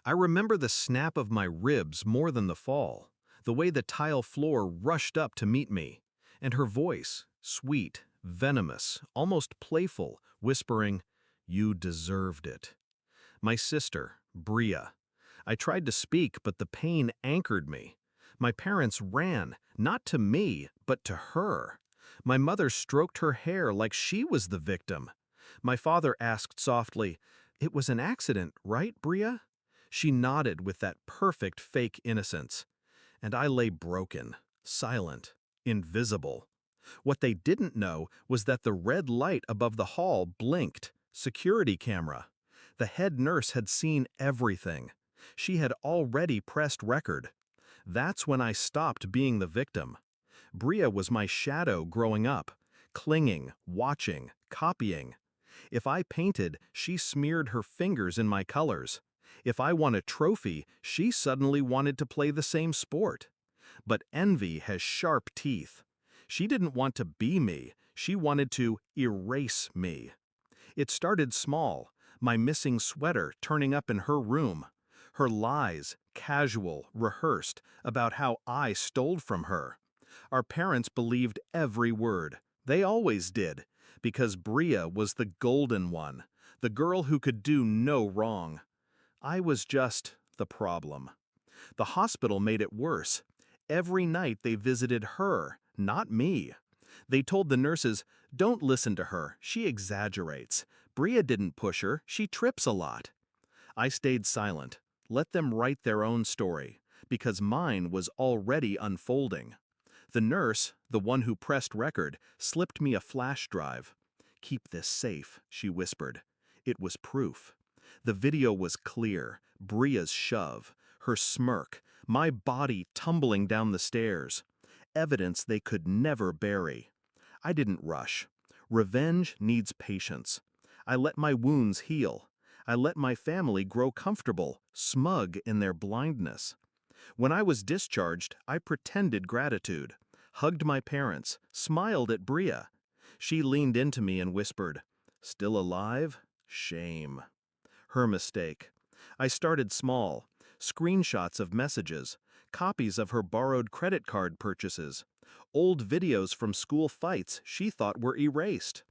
I remember the snap of my ribs more than the fall, the way the tile floor rushed up to meet me, and her voice, sweet, venomous, almost playful, whispering, "You deserved it." My sister, Bria. I tried to speak, but the pain anchored me. My parents ran, not to me, but to her. My mother stroked her hair like she was the victim. My father asked softly, "It was an accident, right, Bria?" She nodded with that perfect fake innocence. And I lay broken, silent, invisible. What they didn't know was that the red light above the hall blinked. Security camera. The head nurse had seen everything. She had already pressed record. That's when I stopped being the victim. Bria was my shadow growing up, clinging, watching, copying. If I painted, she smeared her fingers in my colors. If I won a trophy, she suddenly wanted to play the same sport. But envy has sharp teeth. She didn't want to be me, she wanted to erase me. It started small, my missing sweater turning up in her room, her lies, casual, rehearsed, about how I stole from her. Our parents believed every word. They always did, because Bria was the golden one, the girl who could do no wrong. I was just the problem. The hospital made it worse. Every night they visited her, not me. They told the nurses, "Don't listen to her, she exaggerates. Bria didn't push her, she trips a lot." I stayed silent, let them write their own story, because mine was already unfolding. The nurse, the one who pressed record, slipped me a flash drive. "Keep this safe," she whispered. It was proof. The video was clear, Bria's shove, her smirk, my body tumbling down the stairs. Evidence they could never bury. I didn't rush. Revenge needs patience. I let my wounds heal. I let my family grow comfortable, smug in their blindness. When I was discharged, I pretended gratitude, hugged my parents, smiled at Bria. She leaned into me and whispered, "Still alive? Shame." Her mistake. I started small. Screenshots of messages, copies of her borrowed credit card purchases, old videos from school fights she thought were erased.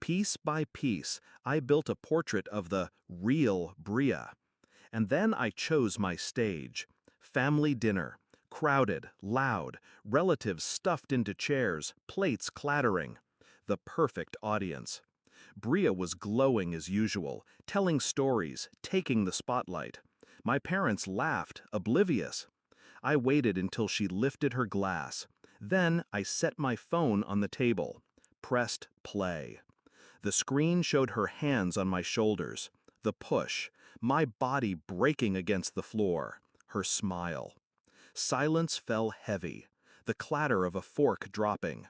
Piece by piece, I built a portrait of the real Bria. And then I chose my stage. Family dinner. Crowded, loud, relatives stuffed into chairs, plates clattering. The perfect audience. Bria was glowing as usual, telling stories, taking the spotlight. My parents laughed, oblivious. I waited until she lifted her glass. Then I set my phone on the table, pressed play. The screen showed her hands on my shoulders, the push, my body breaking against the floor, her smile. Silence fell heavy, the clatter of a fork dropping.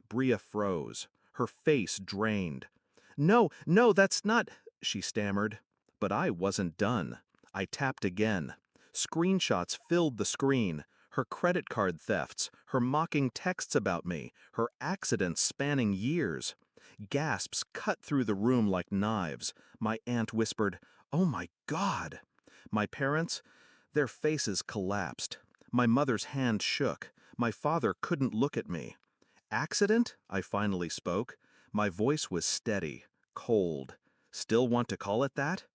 Bria froze, her face drained. "No, no, that's not," she stammered. But I wasn't done. I tapped again. Screenshots filled the screen. Her credit card thefts, her mocking texts about me, her accidents spanning years. Gasps cut through the room like knives. My aunt whispered, "Oh my God!" My parents, their faces collapsed. My mother's hand shook. My father couldn't look at me. "Accident?" I finally spoke. My voice was steady, cold. "Still want to call it that?"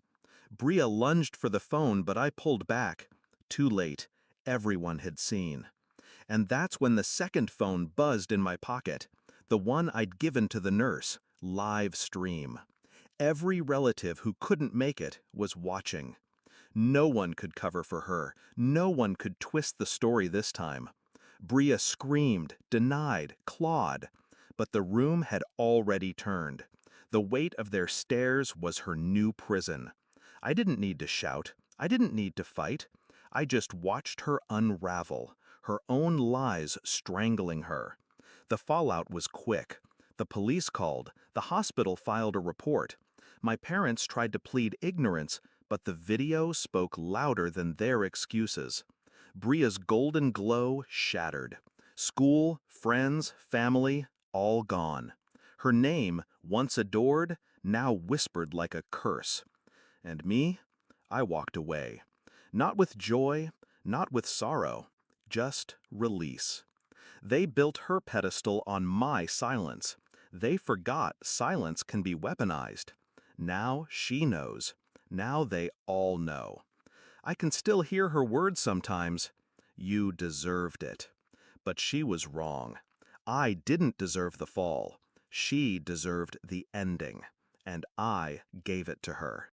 Bria lunged for the phone, but I pulled back. Too late. Everyone had seen. And that's when the second phone buzzed in my pocket. The one I'd given to the nurse. Live stream. Every relative who couldn't make it was watching. No one could cover for her. No one could twist the story this time. Bria screamed, denied, clawed. But the room had already turned. The weight of their stares was her new prison. I didn't need to shout. I didn't need to fight. I just watched her unravel, her own lies strangling her. The fallout was quick. The police called. The hospital filed a report. My parents tried to plead ignorance, but the video spoke louder than their excuses. Bria's golden glow shattered. School, friends, family, all gone. Her name, once adored, now whispered like a curse. And me? I walked away. Not with joy, not with sorrow, just release. They built her pedestal on my silence. They forgot silence can be weaponized. Now she knows. Now they all know. I can still hear her words sometimes. You deserved it. But she was wrong. I didn't deserve the fall. She deserved the ending. And I gave it to her.